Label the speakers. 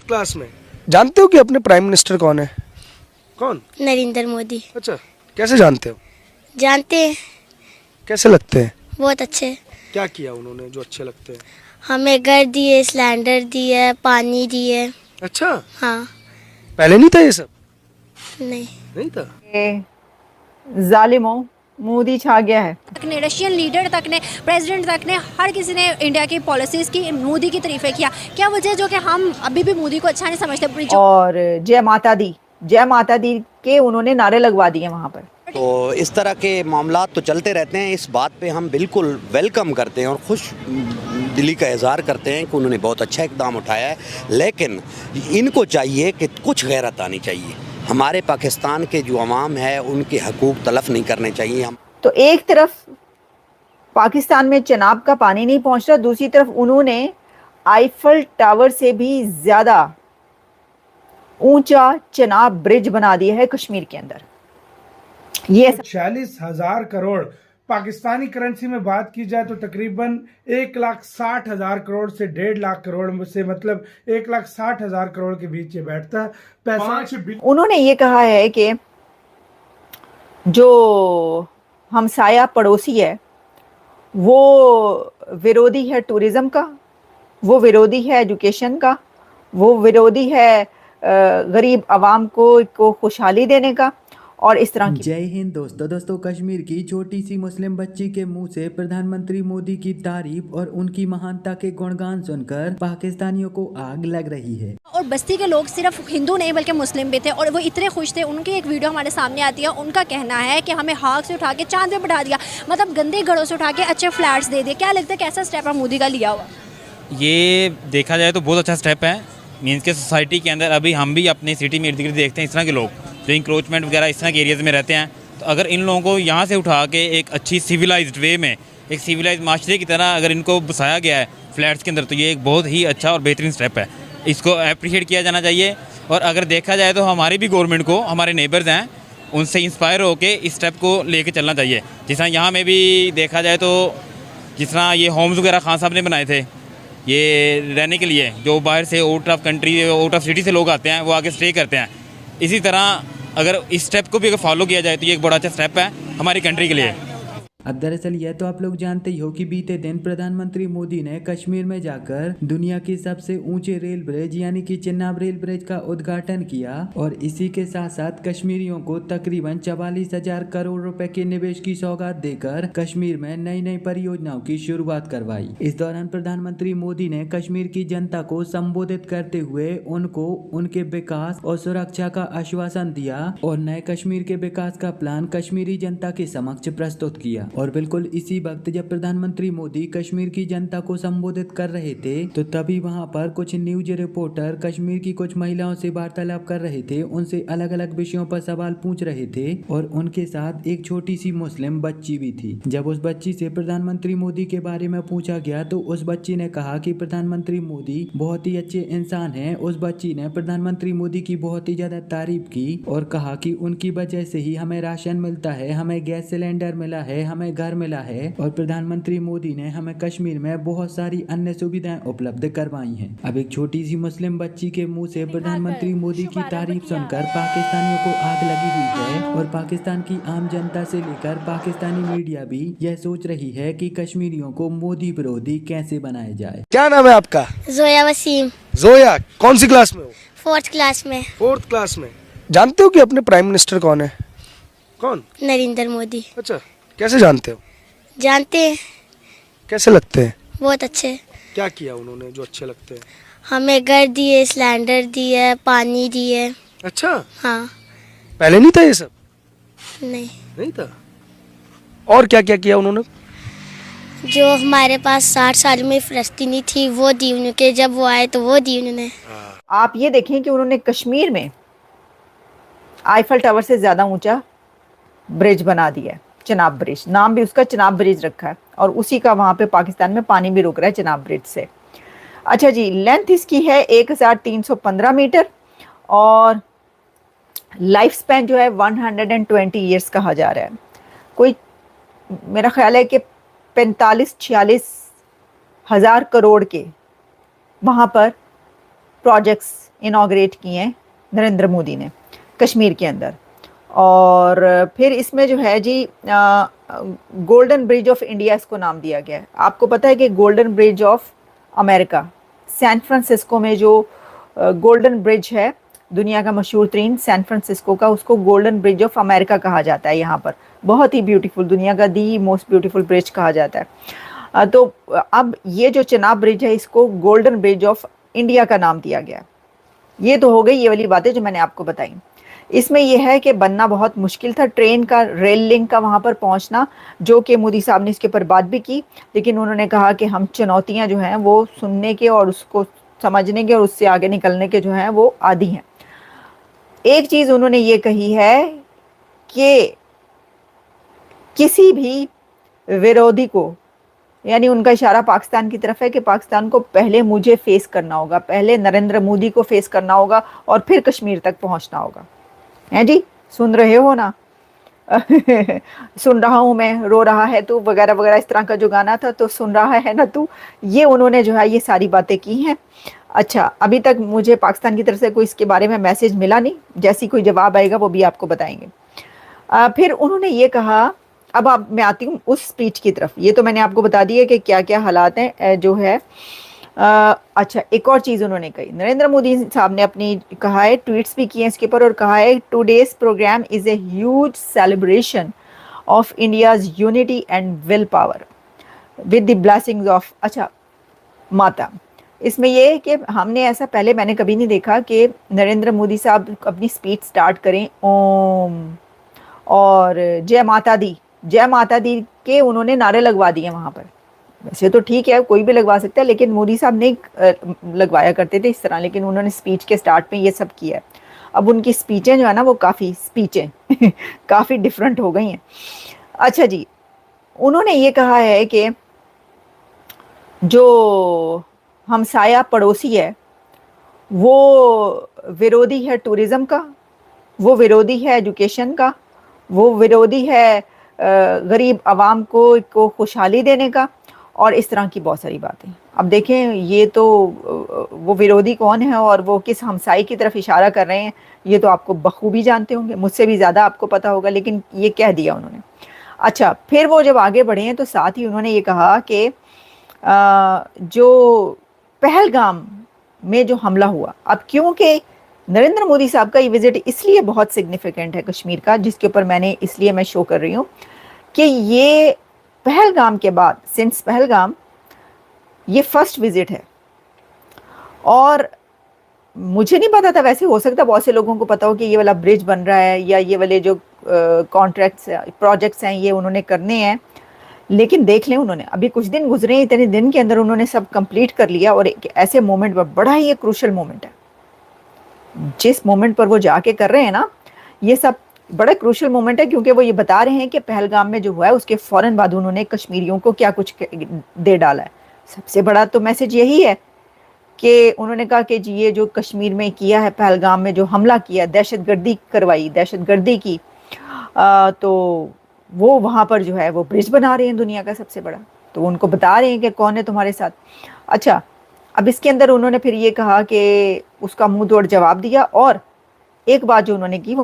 Speaker 1: 4th class में। जानते हो कि अपने प्राइम मिनिस्टर कौन है? कौन?
Speaker 2: नरेंद्र मोदी।
Speaker 1: अच्छा, कैसे जानते हो?
Speaker 2: जानते हैं,
Speaker 1: कैसे लगते हैं?
Speaker 2: बहुत अच्छे।
Speaker 1: क्या किया उन्होंने जो अच्छे लगते हैं?
Speaker 2: हमें घर दिए, सिलेंडर दिए, पानी दिए।
Speaker 1: अच्छा,
Speaker 2: हाँ।
Speaker 1: पहले नहीं था ये सब?
Speaker 2: नहीं।
Speaker 1: नहीं था।
Speaker 3: जालिमों, मोदी छा गया है।
Speaker 4: तक ने रशियन लीडर तक ने, प्रेसिडेंट तक ने, हर किसी ने इंडिया की पॉलिसीज़ की, मोदी की तारीफ़ें किया। क्या वजह है जो कि हम अभी भी मोदी को अच्छा नहीं समझते? अपनी जो
Speaker 3: और जय माता दी के उन्होंने नारे लगवा दिए वहां पर।
Speaker 5: तो इस तरह के मामला तो चलते रहते हैं। इस बात पे हम बिल्कुल वेलकम करते हैं और खुश दिली का इजहार करते हैं कि उन्होंने बहुत अच्छा इकदाम उठाया है, लेकिन इनको चाहिए कि कुछ गैरत आनी चाहिए। हमारे पाकिस्तान के जो अवाम है उनके हकूक़ तलफ नहीं करने चाहिए। हम
Speaker 3: तो एक तरफ पाकिस्तान में चिनाब का पानी नहीं पहुंच रहा, दूसरी तरफ उन्होंने आईफल टावर से भी ज्यादा ऊंचा चिनाब ब्रिज बना दिया है कश्मीर के अंदर। ये
Speaker 6: 46,000 करोड़ पाकिस्तानी करेंसी में बात की जाए तो तकरीबन 1,60,000 करोड़ से 1.5 लाख करोड़ से, मतलब 1,60,000 करोड़ के बीच ये बैठता है पैसा।
Speaker 3: उन्होंने ये कहा है कि जो हमसाया पड़ोसी है वो विरोधी है टूरिज्म का, वो विरोधी है एजुकेशन का, वो विरोधी है गरीब आवाम को खुशहाली देने का और इस तरह की।
Speaker 7: जय हिंद दोस्तों, कश्मीर की छोटी सी मुस्लिम बच्ची के मुंह से प्रधानमंत्री मोदी की तारीफ और उनकी महानता के गुणगान सुनकर पाकिस्तानियों को आग लग रही है।
Speaker 4: और बस्ती के लोग सिर्फ हिंदू नहीं बल्कि मुस्लिम भी थे और वो इतने खुश थे। उनकी एक वीडियो हमारे सामने आती है, उनका कहना है कि हमें हाथ से उठा के चांद पे बैठा दिया, मतलब गंदे घरों से उठा के अच्छे फ्लैट्स दे दिए। क्या लगता है कैसा स्टेप है मोदी का लिया हुआ?
Speaker 8: ये देखा जाए तो बहुत अच्छा स्टेप है। मीन्स के सोसाइटी के अंदर अभी हम भी अपनी सिटी में इर्द गिर्द देखते हैं इस तरह के लोग जो इंक्रोचमेंट वगैरह इस तरह के एरियाज़ में रहते हैं। तो अगर इन लोगों को यहाँ से उठा के एक अच्छी सिविलाइज्ड वे में, एक सिविलाइज्ड माशरे की तरह अगर इनको बसाया गया है फ्लैट्स के अंदर, तो ये एक बहुत ही अच्छा और बेहतरीन स्टेप है। इसको अप्रिशिएट किया जाना चाहिए। और अगर देखा जाए तो हमारी भी गवर्नमेंट को, हमारे नेबर्स हैं, उनसे इंस्पायर होकर इस स्टेप को लेके चलना चाहिए। जिस तरह यहाँ में भी देखा जाए तो जिस तरह ये होम्स वगैरह खान साहब ने बनाए थे ये रहने के लिए, जो बाहर से out of country, out of city से लोग आते हैं वो आके स्टे करते हैं। इसी तरह अगर इस स्टेप को भी अगर फॉलो किया जाए तो ये एक बड़ा अच्छा स्टेप है हमारी कंट्री के लिए।
Speaker 7: अब दरअसल यह तो आप लोग जानते ही हो कि बीते दिन प्रधानमंत्री मोदी ने कश्मीर में जाकर दुनिया के सबसे ऊंचे रेल ब्रिज यानी कि चिनाब रेल ब्रिज का उद्घाटन किया और इसी के साथ साथ कश्मीरियों को तकरीबन 44,000 करोड़ रुपए के निवेश की सौगात देकर कश्मीर में नई नई परियोजनाओं की शुरुआत करवाई। इस दौरान प्रधानमंत्री मोदी ने कश्मीर की जनता को संबोधित करते हुए उनको उनके विकास और सुरक्षा का आश्वासन दिया और नए कश्मीर के विकास का प्लान कश्मीरी जनता के समक्ष प्रस्तुत किया। और बिल्कुल इसी वक्त जब प्रधानमंत्री मोदी कश्मीर की जनता को संबोधित कर रहे थे तो तभी वहां पर कुछ न्यूज रिपोर्टर कश्मीर की कुछ महिलाओं से वार्तालाप कर रहे थे, उनसे अलग अलग विषयों पर सवाल पूछ रहे थे और उनके साथ एक छोटी सी मुस्लिम बच्ची भी थी। जब उस बच्ची से प्रधानमंत्री मोदी के बारे में पूछा गया तो उस बच्ची ने कहा कि प्रधानमंत्री मोदी बहुत ही अच्छे इंसान हैं। उस बच्ची ने प्रधानमंत्री मोदी की बहुत ही ज्यादा तारीफ की और कहा कि उनकी वजह से ही हमें राशन मिलता है, हमें गैस सिलेंडर मिला है, हमें घर मिला है और प्रधानमंत्री मोदी ने हमें कश्मीर में बहुत सारी अन्य सुविधाएं उपलब्ध करवाई हैं। अब एक छोटी सी मुस्लिम बच्ची के मुंह से प्रधानमंत्री मोदी की तारीफ सुनकर पाकिस्तानियों को आग लगी हुई है और पाकिस्तान की आम जनता से लेकर पाकिस्तानी मीडिया भी यह सोच रही है कि कश्मीरियों को मोदी विरोधी कैसे बनाया जाए।
Speaker 1: क्या नाम है आपका?
Speaker 2: जोया वसीम।
Speaker 1: जोया, कौन सी क्लास में हो?
Speaker 2: 4th क्लास में।
Speaker 1: 4th क्लास में। जानते हो कि अपने प्राइम मिनिस्टर कौन है? कौन?
Speaker 2: नरेंद्र मोदी।
Speaker 1: अच्छा, कैसे जानते हो?
Speaker 2: जानते हैं,
Speaker 1: कैसे लगते हैं?
Speaker 2: बहुत अच्छे।
Speaker 1: क्या किया उन्होंने जो अच्छे लगते हैं?
Speaker 2: हमें घर दिए, सिलेंडर दिए, पानी दिए।
Speaker 1: अच्छा,
Speaker 2: हाँ।
Speaker 1: पहले नहीं था ये सब?
Speaker 2: नहीं।
Speaker 1: नहीं था। और क्या क्या किया उन्होंने?
Speaker 2: जो हमारे पास 60 साल में फ़लस्तीनी थी वो दी उनके, जब वो आए तो वो दी उन्होंने।
Speaker 3: आप ये देखें कि उन्होंने कश्मीर में आईफल टावर से ज्यादा ऊंचा ब्रिज बना दिया है, चिनाब ब्रिज। नाम भी उसका चिनाब ब्रिज रखा है और उसी का वहां पे पाकिस्तान में पानी भी रुक रहा है चिनाब ब्रिज से। अच्छा जी, लेंथ इसकी है 1315 मीटर और लाइफ स्पैन जो है 120 ईयर्स कहा जा रहा है। कोई मेरा ख्याल है कि 45-46 हज़ार करोड़ के वहाँ पर प्रोजेक्ट्स इनॉग्रेट किए हैं नरेंद्र मोदी ने कश्मीर के अंदर। और फिर इसमें जो है जी गोल्डन ब्रिज ऑफ इंडिया इसको नाम दिया गया है। आपको पता है कि golden bridge of America, San Francisco में जो गोल्डन ब्रिज है, दुनिया का मशहूर तरीन सैन फ्रांसिस्को का, उसको गोल्डन ब्रिज ऑफ अमेरिका कहा जाता है। यहाँ पर बहुत ही ब्यूटीफुल, दुनिया का दी मोस्ट ब्यूटीफुल ब्रिज कहा जाता है। तो अब ये जो चेनाब ब्रिज है इसको गोल्डन ब्रिज ऑफ इंडिया का नाम दिया गया। ये तो हो गई ये वाली बातें जो मैंने आपको बताई। इसमें यह है कि बनना बहुत मुश्किल था ट्रेन का, रेल लिंक का वहाँ पर पहुँचना, जो कि मोदी साहब ने इसके ऊपर बात भी की, लेकिन उन्होंने कहा कि हम चुनौतियाँ जो हैं वो सुनने के और उसको समझने के और उससे आगे निकलने के जो हैं वो आदी हैं। एक चीज़ उन्होंने ये कही है कि किसी भी विरोधी को, यानी उनका इशारा पाकिस्तान की तरफ है कि पाकिस्तान को पहले मुझे फेस करना होगा, पहले नरेंद्र मोदी को फेस करना होगा और फिर कश्मीर तक पहुंचना होगा। हैं जी, सुन रहे हो ना? सुन रहा हूँ मैं, रो रहा है तू वगैरह वगैरह, इस तरह का जो गाना था, तो सुन रहा है ना तू, ये उन्होंने जो है ये सारी बातें की हैं। अच्छा, अभी तक मुझे पाकिस्तान की तरफ से कोई इसके बारे में मैसेज मिला नहीं, जैसी कोई जवाब आएगा वो भी आपको बताएंगे। फिर उन्होंने ये कहा, अब आप मैं आती हूँ उस स्पीच की तरफ। ये तो मैंने आपको बता दिया कि क्या क्या हालात हैं जो है। अच्छा, एक और चीज़ उन्होंने कही, नरेंद्र मोदी साहब ने अपनी कहा है, ट्वीट्स भी किए हैं इसके ऊपर, और कहा है today's programme is a huge celebration of India's unity and will power with the blessings of, अच्छा, माता। इसमें यह है कि हमने ऐसा पहले मैंने कभी नहीं देखा कि नरेंद्र मोदी साहब अपनी स्पीच स्टार्ट करें ओम और जय माता दी, जय माता दी के उन्होंने नारे लगवा दिए वहाँ पर। वैसे तो ठीक है, कोई भी लगवा सकता है, लेकिन मोदी साहब नहीं लगवाया करते थे इस तरह, लेकिन उन्होंने स्पीच के स्टार्ट में ये सब किया है। अब उनकी स्पीचें जो है ना वो काफ़ी स्पीचें काफ़ी डिफरेंट हो गई हैं। अच्छा जी, उन्होंने ये कहा है कि जो हमसाया पड़ोसी है वो विरोधी है टूरिज़्म का, वो विरोधी है एजुकेशन का, वो विरोधी है गरीब आवाम को खुशहाली देने का, और इस तरह की बहुत सारी बातें। अब देखें, ये तो वो विरोधी कौन है और वो किस हमसाई की तरफ इशारा कर रहे हैं, ये तो आपको बखूबी जानते होंगे, मुझसे भी ज़्यादा आपको पता होगा, लेकिन ये कह दिया उन्होंने। अच्छा, फिर वो जब आगे बढ़े हैं तो साथ ही उन्होंने ये कहा कि जो पहलगाम में जो हमला हुआ, अब क्योंकि नरेंद्र मोदी साहब का ये विज़िट इसलिए बहुत सिग्निफिकेंट है कश्मीर का, जिसके ऊपर मैंने इसलिए मैं शो कर रही हूँ कि ये पहलगाम के बाद, सिंस पहलगाम, ये फर्स्ट विज़िट है। और मुझे नहीं पता था, वैसे हो सकता बहुत से लोगों को पता हो कि ये वाला ब्रिज बन रहा है या ये वाले जो कॉन्ट्रैक्ट्स प्रोजेक्ट्स हैं ये उन्होंने करने हैं, लेकिन देख लें उन्होंने अभी कुछ दिन गुजरे, इतने दिन के अंदर उन्होंने सब कंप्लीट कर लिया। और एक ऐसे मोमेंट पर, बड़ा ही एक क्रूशल मोमेंट है, जिस मोमेंट पर वो जाके कर रहे हैं ना, ये सब बड़ा क्रूशल मोमेंट है, क्योंकि वो ये बता रहे हैं कि पहलगाम में जो हुआ है उसके फ़ौरन बाद उन्होंने कश्मीरियों को क्या कुछ दे डाला है। सबसे बड़ा तो मैसेज यही है कि उन्होंने कहा कि जी ये जो कश्मीर में किया है, पहलगाम में जो हमला किया, दहशतगर्दी करवाई, दहशतगर्दी की, तो वो वहाँ पर जो है वो ब्रिज बना रहे हैं दुनिया का सबसे बड़ा, तो उनको बता रहे हैं कि कौन है तुम्हारे साथ। अच्छा, अब इसके अंदर उन्होंने फिर ये कहा कि उसका मुंह तोड़ जवाब दिया, और एक बात जो उन्होंने की वो